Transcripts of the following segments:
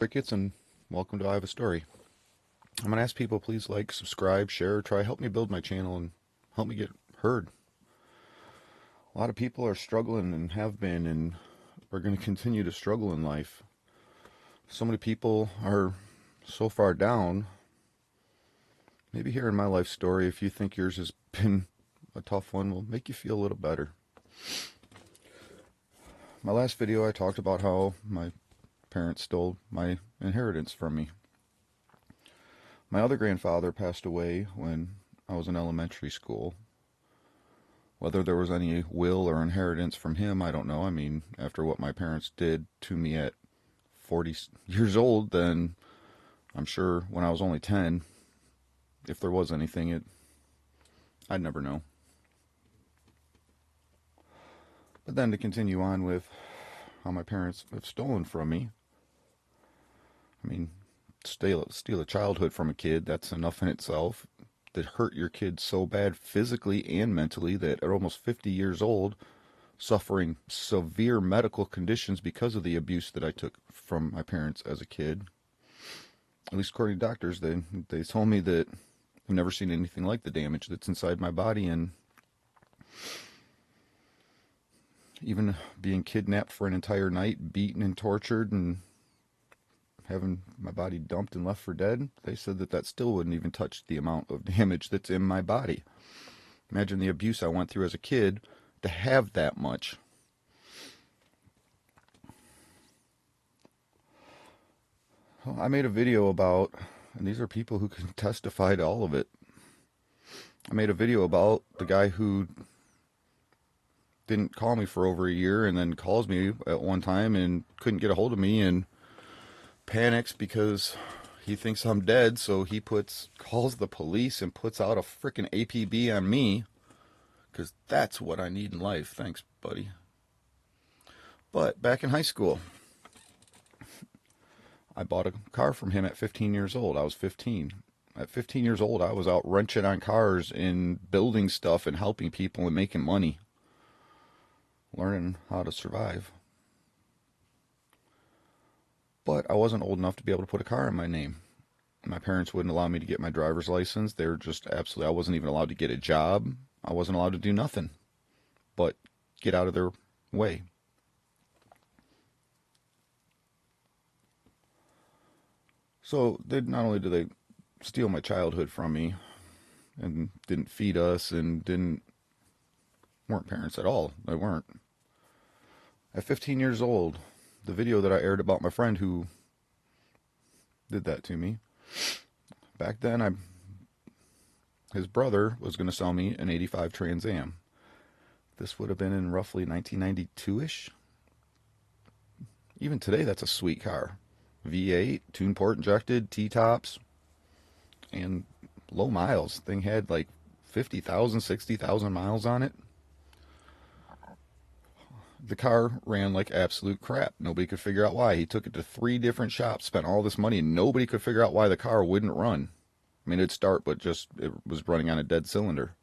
Crickets, and welcome to I Have a Story. I'm going to ask people, please like, subscribe, share, try, help me build my channel and help me get heard. A lot of people are struggling and have been and are going to continue to struggle in life. So many people are so far down. Maybe hearing my life story, if you think yours has been a tough one, will make you feel a little better. My last video I talked about how my parents stole my inheritance from me. My other grandfather passed away when I was in elementary school. Whether there was any will or inheritance from him, I don't know. I mean, after what my parents did to me at 40 years old, then I'm sure when I was only 10, if there was anything, I'd never know. But then to continue on with how my parents have stolen from me, I mean, steal a childhood from a kid, that's enough in itself. That hurt your kid so bad physically and mentally that at almost 50 years old, suffering severe medical conditions because of the abuse that I took from my parents as a kid. At least according to doctors, they told me that I've never seen anything like the damage that's inside my body, and even being kidnapped for an entire night, beaten and tortured, and having my body dumped and left for dead, they said that still wouldn't even touch the amount of damage that's in my body. Imagine the abuse I went through as a kid to have that much. Well, I made a video about, and these are people who can testify to all of it. I made a video about the guy who didn't call me for over a year and then calls me at one time and couldn't get a hold of me and panics because he thinks I'm dead, so he calls the police and puts out a frickin' APB on me, because that's what I need in life. Thanks, buddy. But back in high school, I bought a car from him at 15 years old. I was 15. At 15 years old, I was out wrenching on cars and building stuff and helping people and making money, learning how to survive. But I wasn't old enough to be able to put a car in my name. My parents wouldn't allow me to get my driver's license. They were just absolutely, I wasn't even allowed to get a job. I wasn't allowed to do nothing but get out of their way. So not only did they steal my childhood from me and didn't feed us and weren't parents at all. They weren't. At 15 years old, the video that I aired about my friend who did that to me, back then his brother was going to sell me an 85 Trans Am. This would have been in roughly 1992-ish. Even today, that's a sweet car. V8, tune port injected, T-tops, and low miles. Thing had like 50,000, 60,000 miles on it. The car ran like absolute crap. Nobody could figure out why. He took it to 3 different shops, spent all this money, and nobody could figure out why the car wouldn't run. I mean, it'd start, but it was running on a dead cylinder,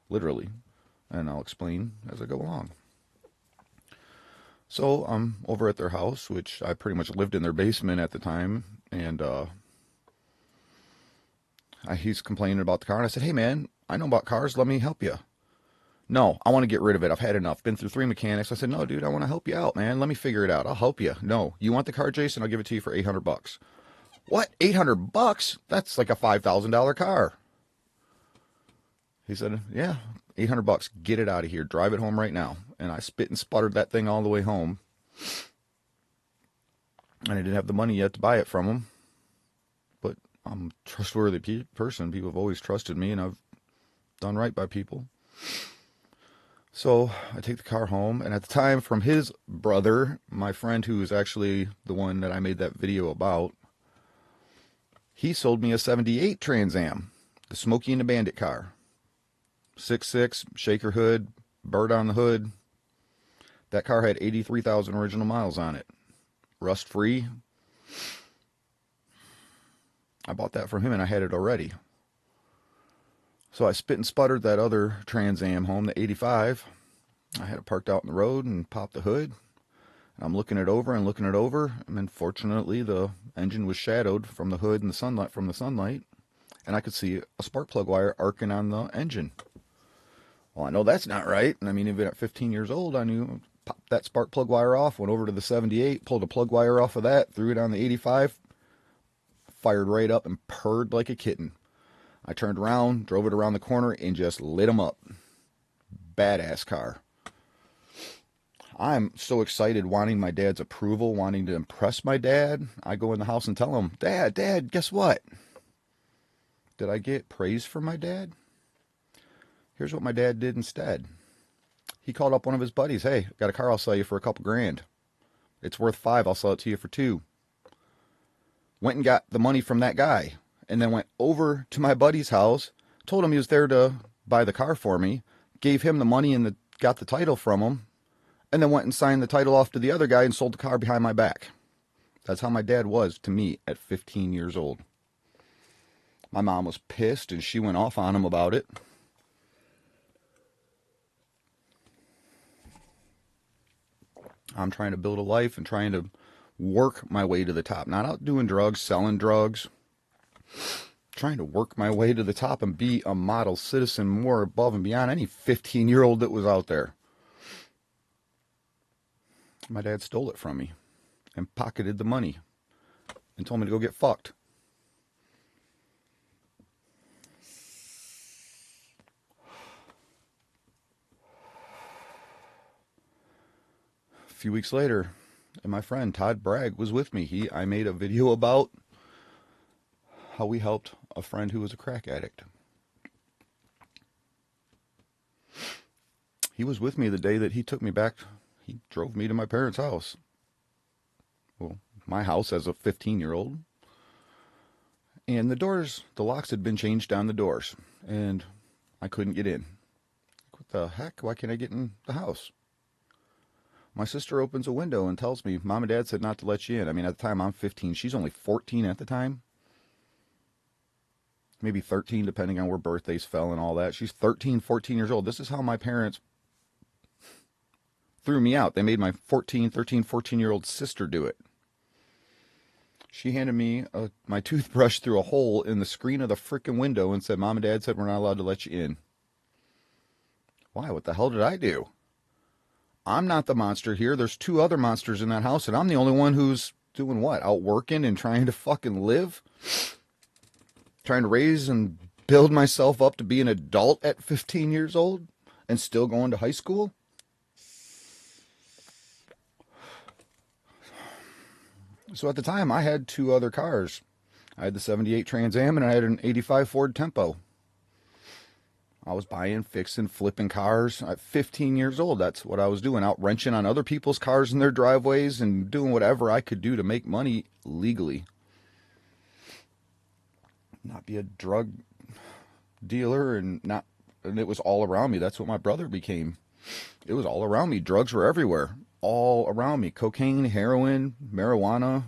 literally. And I'll explain as I go along. So I'm over at their house, which I pretty much lived in their basement at the time, and he's complaining about the car, and I said, "Hey man, I know about cars, let me help you." "No, I want to get rid of it. I've had enough. Been through 3 mechanics." I said, "No, dude, I want to help you out, man. Let me figure it out. I'll help you." "No, you want the car, Jason? I'll give it to you for $800. "What? $800? That's like a $5,000 car." He said, "Yeah, $800. Get it out of here. Drive it home right now." And I spit and sputtered that thing all the way home. And I didn't have the money yet to buy it from him. But I'm a trustworthy person. People have always trusted me, and I've done right by people. So I take the car home, and at the time, from his brother, my friend who is actually the one that I made that video about, he sold me a 78 Trans Am, the Smokey and the Bandit car. 6.6, shaker hood, bird on the hood. That car had 83,000 original miles on it. Rust free. I bought that from him, and I had it already. So I spit and sputtered that other Trans Am home, the 85. I had it parked out in the road and popped the hood. And I'm looking it over and looking it over, and unfortunately the engine was shadowed from the hood and the sunlight from the sunlight, and I could see a spark plug wire arcing on the engine. Well, I know that's not right. And I mean, even at 15 years old, I knew, popped that spark plug wire off, went over to the 78, pulled a plug wire off of that, threw it on the 85, fired right up and purred like a kitten. I turned around, drove it around the corner, and just lit them up. Badass car. I'm so excited, wanting my dad's approval, wanting to impress my dad. I go in the house and tell him, Dad, guess what? Did I get praise from my dad? Here's what my dad did instead. He called up one of his buddies. Hey, got a car I'll sell you for a couple grand. It's worth $5. I'll sell it to you for $2. Went and got the money from that guy, and then went over to my buddy's house, told him he was there to buy the car for me, gave him the money and got the title from him, and then went and signed the title off to the other guy and sold the car behind my back. That's how my dad was to me at 15 years old. My mom was pissed, and she went off on him about it. I'm trying to build a life and trying to work my way to the top. Not out doing drugs, selling drugs. Trying to work my way to the top and be a model citizen more above and beyond any 15-year-old that was out there. My dad stole it from me and pocketed the money and told me to go get fucked. A few weeks later, and my friend Todd Bragg was with me. I made a video about how we helped a friend who was a crack addict. He was with me the day that he took me back. He drove me to my parents' house. Well, my house as a 15-year-old. And the locks had been changed on the doors, and I couldn't get in. What the heck? Why can't I get in the house? My sister opens a window and tells me, Mom and Dad said not to let you in. I mean, at the time, I'm 15. She's only 14 at the time. Maybe 13, depending on where birthdays fell and all that. She's 13, 14 years old. This is how my parents threw me out. They made my 13, 14-year-old sister do it. She handed me my toothbrush through a hole in the screen of the frickin' window and said, Mom and Dad said we're not allowed to let you in. Why? What the hell did I do? I'm not the monster here. There's 2 other monsters in that house, and I'm the only one who's doing what? Out working and trying to fucking live? Trying to raise and build myself up to be an adult at 15 years old and still going to high school? So at the time, I had 2 other cars. I had the 78 Trans Am and I had an 85 Ford Tempo. I was buying, fixing, flipping cars at 15 years old. That's what I was doing, out wrenching on other people's cars in their driveways and doing whatever I could do to make money legally. Not be a drug dealer and it was all around me. That's what my brother became. It was all around me. Drugs were everywhere. All around me. Cocaine, heroin, marijuana,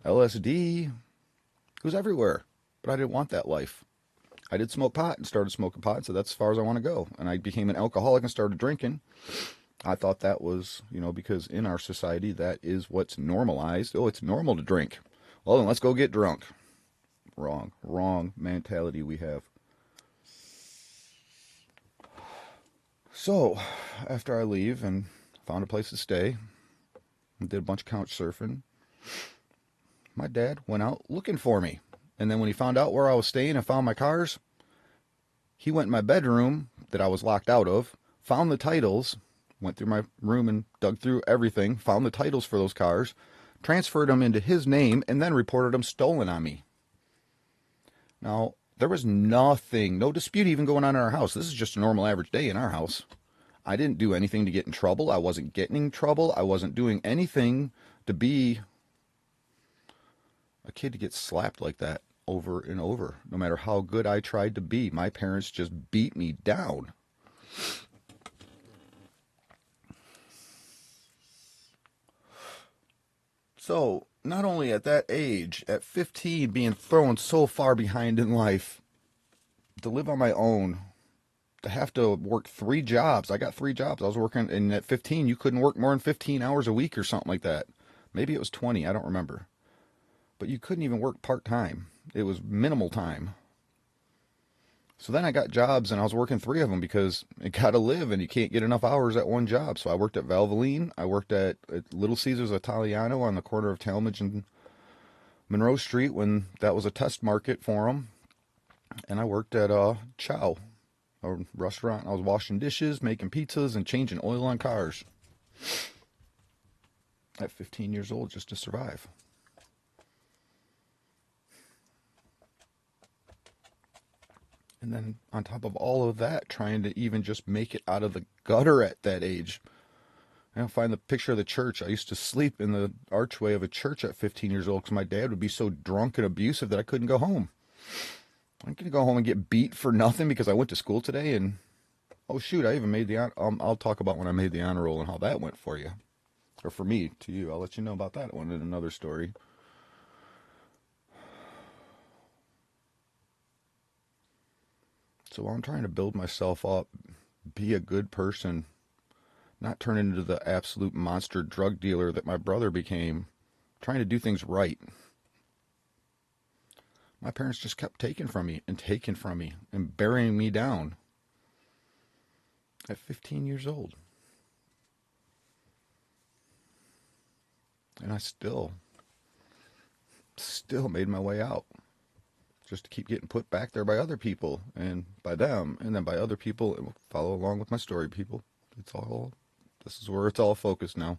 LSD. It was everywhere. But I didn't want that life. I did smoke pot and started smoking pot and said that's as far as I want to go. And I became an alcoholic and started drinking. I thought that was, because in our society that is what's normalized. Oh, it's normal to drink. Well, then let's go get drunk. Wrong mentality we have. So, after I leave and found a place to stay, and did a bunch of couch surfing, my dad went out looking for me. And then when he found out where I was staying and found my cars, he went in my bedroom that I was locked out of, found the titles, went through my room and dug through everything, found the titles for those cars, transferred them into his name, and then reported them stolen on me. Now, there was no dispute even going on in our house. This is just a normal average day in our house. I didn't do anything to get in trouble. I wasn't getting in trouble. I wasn't doing anything to be a kid to get slapped like that over and over. No matter how good I tried to be, my parents just beat me down. So, not only at that age, at 15, being thrown so far behind in life, to live on my own to have to work 3 jobs. I got 3 jobs. I was working, and at 15, you couldn't work more than 15 hours a week or something like that. Maybe it was 20, I don't remember. But you couldn't even work part-time. It was minimal time. So then I got jobs, and I was working 3 of them because you got to live, and you can't get enough hours at one job. So I worked at Valvoline. I worked at Little Caesars Italiano on the corner of Talmadge and Monroe Street when that was a test market for them. And I worked at Chow, a restaurant. I was washing dishes, making pizzas, and changing oil on cars at 15 years old just to survive. And then on top of all of that, trying to even just make it out of the gutter at that age. I find the picture of the church. I used to sleep in the archway of a church at 15 years old because my dad would be so drunk and abusive that I couldn't go home. I'm going to go home and get beat for nothing because I went to school today and, oh shoot, I even made the, I'll talk about when I made the honor roll and how that went for you. Or for me, to you. I'll let you know about that one in another story. So while I'm trying to build myself up, be a good person, not turn into the absolute monster drug dealer that my brother became, trying to do things right. My parents just kept taking from me and burying me down at 15 years old. And I still made my way out. Just to keep getting put back there by other people and by them and then by other people. And follow along with my story, people. This is where it's all focused now.